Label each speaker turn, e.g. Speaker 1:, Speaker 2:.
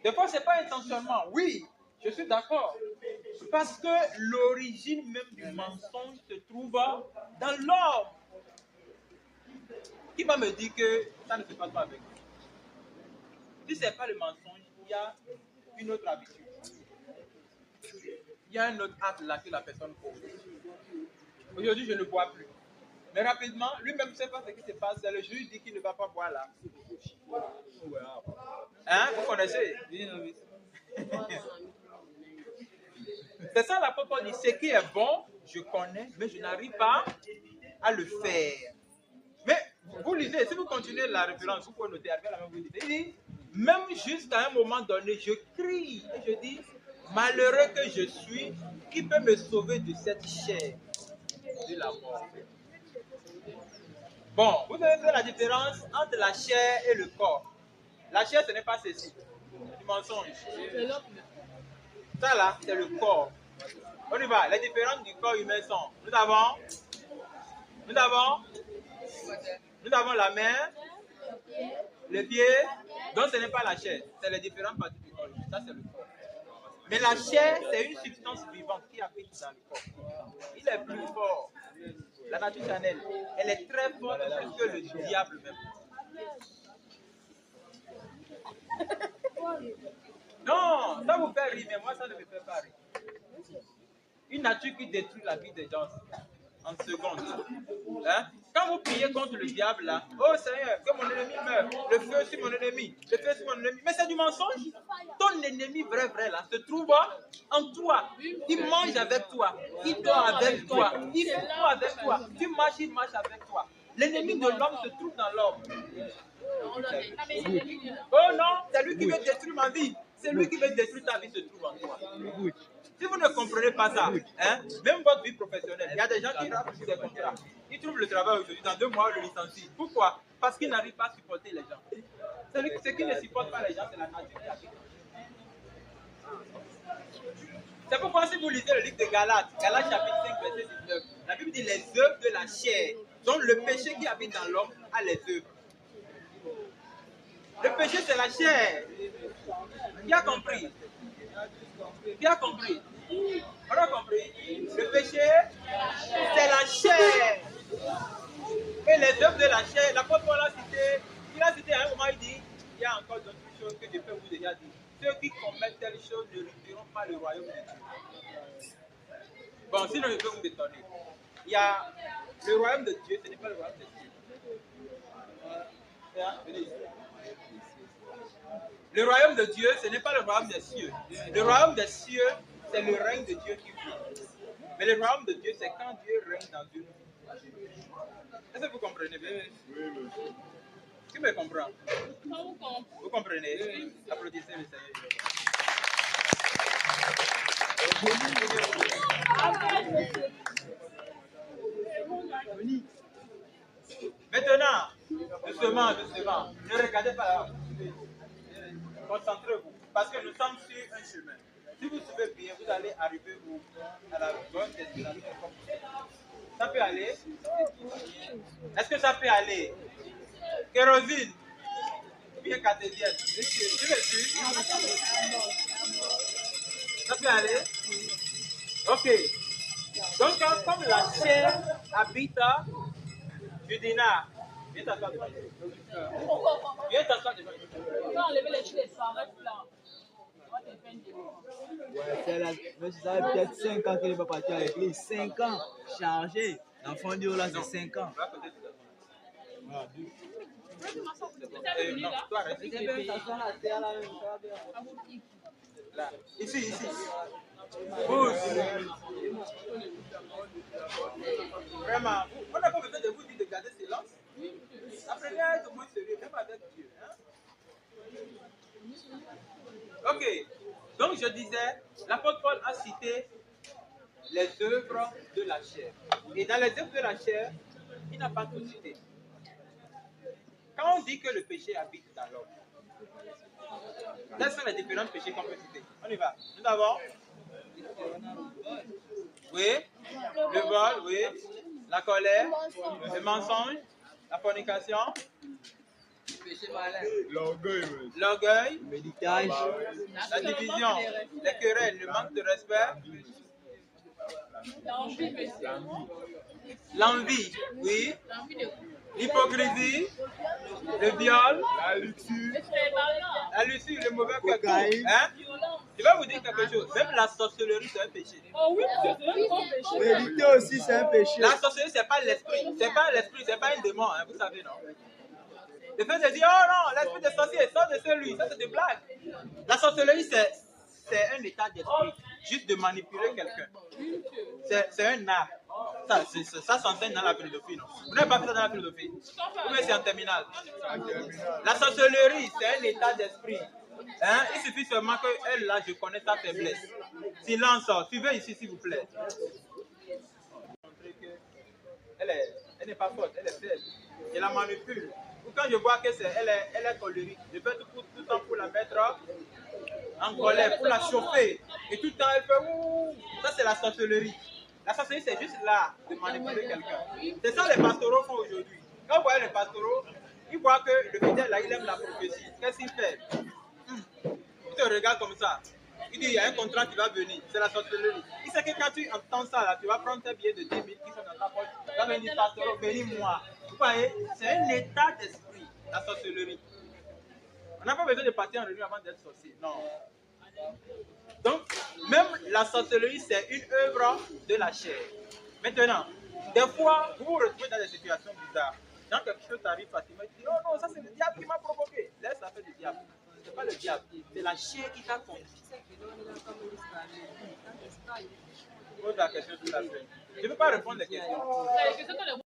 Speaker 1: Des fois, ce n'est pas intentionnellement. Oui, je suis d'accord. Parce que l'origine même du mensonge se trouve dans l'homme. Qui va me dire que ça ne se passe pas avec vous? Si ce n'est pas le mensonge, il y a une autre habitude. Il y a un autre acte là que la personne pose. Aujourd'hui, je ne bois plus. Mais rapidement, lui-même ne sait pas ce qui se passe. C'est le juge dit qu'il ne va pas boire là. Hein? Vous connaissez? C'est ça la Paul dit. Ce qui est bon, je connais, mais je n'arrive pas à le faire. Mais vous lisez, si vous continuez la référence, vous pouvez noter avec la même vous dites. Il dit, même jusqu'à un moment donné, je crie et je dis, malheureux que je suis, qui peut me sauver de cette chair de la mort? Bon, vous avez fait la différence entre la chair et le corps. La chair, ce n'est pas ceci, du mensonge. Ça là, c'est le corps. On y va. Les différences du corps humain sont, nous avons la main, les pieds. Donc ce n'est pas la chair, c'est les différentes parties du corps humain. Ça c'est le corps. Mais la chair, c'est une substance vivante qui habite dans le corps. Il est plus fort. La nature charnelle, elle est très forte plus que le diable même. Non, ça vous fait rire, mais moi ça ne me fait pas rire. Une nature qui détruit la vie des gens en secondes. Hein? Quand vous priez contre le diable là, oh Seigneur, que mon ennemi meure, le feu sur mon ennemi, le feu sur mon ennemi. Mais c'est du mensonge. Ton ennemi vrai là se trouve en toi. Il mange avec toi, il dort avec toi, il fume avec toi, tu marches, il marche avec toi. L'ennemi de l'homme se trouve dans l'homme. Oh non, c'est lui qui veut détruire ma vie. C'est lui qui veut détruire ta vie se trouve en toi. Si vous ne comprenez pas ça, hein, même votre vie professionnelle, il y a des gens qui ratent des contrats. Ils trouvent le travail aujourd'hui, dans 2 mois, le licencient. Pourquoi? Parce qu'ils n'arrivent pas à supporter les gens. Ce qui ne supporte pas les gens, c'est la nature qui habite. C'est pourquoi si vous lisez le livre de Galates, Galates chapitre 5, verset 19, la Bible dit les œuvres de la chair. Donc le péché qui habite dans l'homme a les œuvres. Le péché, c'est la chair. Qui a compris? Qui a compris? On a compris? Le péché, c'est la chair. Et les œuvres de la chair, l'apôtre Paul a cité, il a cité à un moment, il dit, il y a encore d'autres choses que je peux vous déjà dire. Ceux qui commettent telles choses ne réussiront pas le royaume de Dieu. Bon, sinon je peux vous étonner. Il y a le royaume de Dieu, ce n'est pas le royaume de Dieu. Venez ici. Le royaume de Dieu, ce n'est pas le royaume des cieux. Le royaume des cieux, c'est le règne de Dieu qui vit. Mais le royaume de Dieu, c'est quand Dieu règne dans une vie. Est-ce que vous comprenez bien? Oui. Qui me comprend? Vous comprenez? Oui. Applaudissez le Seigneur. Maintenant, doucement, ne regardez pas là. Concentrez-vous, parce que nous sommes sur un chemin. Si vous suivez bien, vous allez arriver à la bonne destination. Ça peut aller? Est-ce que ça peut aller? Kérosine, bien cartésienne. Tu me suis? Ça peut aller? Ok. Donc, comme la chair habite Judina, viens t'asseoir devant nous. Viens t'asseoir devant nous.
Speaker 2: On va enlever les cheveux, ça reste là.
Speaker 3: Ouais, c'est là, mais ça fait peut-être 5 ans qu'elle n'est pas partie à l'église. 5 ans, chargé. L'enfant Dieu là, c'est 5 ans.
Speaker 1: Non, toi, reste ici. Là. Ici. Pousse. Vraiment, on n'a pas besoin de vous dire de garder silence. Apprenez à être moins sérieux, même avec Dieu. Hein? Ok. Donc je disais, l'apôtre Paul a cité les œuvres de la chair. Et dans les œuvres de la chair, il n'a pas tout cité. Quand on dit que le péché habite dans l'homme, quels sont les différents péchés qu'on peut citer? On y va. Nous avons le vol, la colère, le mensonge, la fornication,
Speaker 3: L'orgueil, ouais.
Speaker 1: l'orgueil,
Speaker 3: Méditage.
Speaker 1: la division, les querelles, le manque de respect, l'envie, oui, l'hypocrisie, le viol,
Speaker 3: La luxure.
Speaker 1: la luxure, le mauvais cœur.
Speaker 3: Cocaïne.
Speaker 1: Hein? Je vais vous dire quelque chose. Même la sorcellerie, c'est un péché.
Speaker 2: Oh oui, c'est un grand péché.
Speaker 3: Méditer aussi, c'est un péché.
Speaker 1: La sorcellerie, c'est pas l'esprit. C'est pas l'esprit, c'est pas un démon, hein, vous savez, non? Le fait de dire, oh non, l'esprit des sorciers, sort de celui, ça c'est des blagues. La sorcellerie, c'est un état d'esprit. Juste de manipuler quelqu'un. C'est un art. Ça s'enseigne dans la philosophie, non? Vous n'avez pas fait ça dans la philosophie? Ou bien c'est en terminale? La sorcellerie, c'est un état d'esprit. Hein? Il suffit seulement qu'elle, là, je connais sa faiblesse. Silence, suivez ici, s'il vous plaît. Elle n'est pas forte, elle est faible. Je la manipule. Ou quand je vois que elle est colérique, je fais tout le temps pour la mettre en colère, pour la chauffer. Et tout le temps, elle fait ouh. Ça, c'est la sorcellerie. La sorcellerie, c'est juste là de manipuler quelqu'un. C'est ça les pastoraux font aujourd'hui. Quand vous voyez les pastoraux, ils voient que le fidèle là, il aime la prophétie. Qu'est-ce qu'il fait? Il te regarde comme ça. Il dit, il y a un contrat qui va venir. C'est la sorcellerie. Il sait que quand tu entends ça, là, tu vas prendre tes billets de 10 000 qui sont dans ta poche. Tu vas venir, pasteur, bénis-moi. Vous voyez, c'est un état d'esprit, la sorcellerie. On n'a pas besoin de partir en réunion avant d'être sorcier. Non. Donc, même la sorcellerie, c'est une œuvre de la chair. Maintenant, des fois, vous vous retrouvez dans des situations bizarres. Quand quelque chose t'arrive facilement, tu dis, oh non, ça c'est le diable qui m'a provoqué. Laisse ça faire le diable. C'est pas le diable, c'est la chair qui t'a conduit. Pose la question toute la semaine. Je ne peux pas répondre les questions.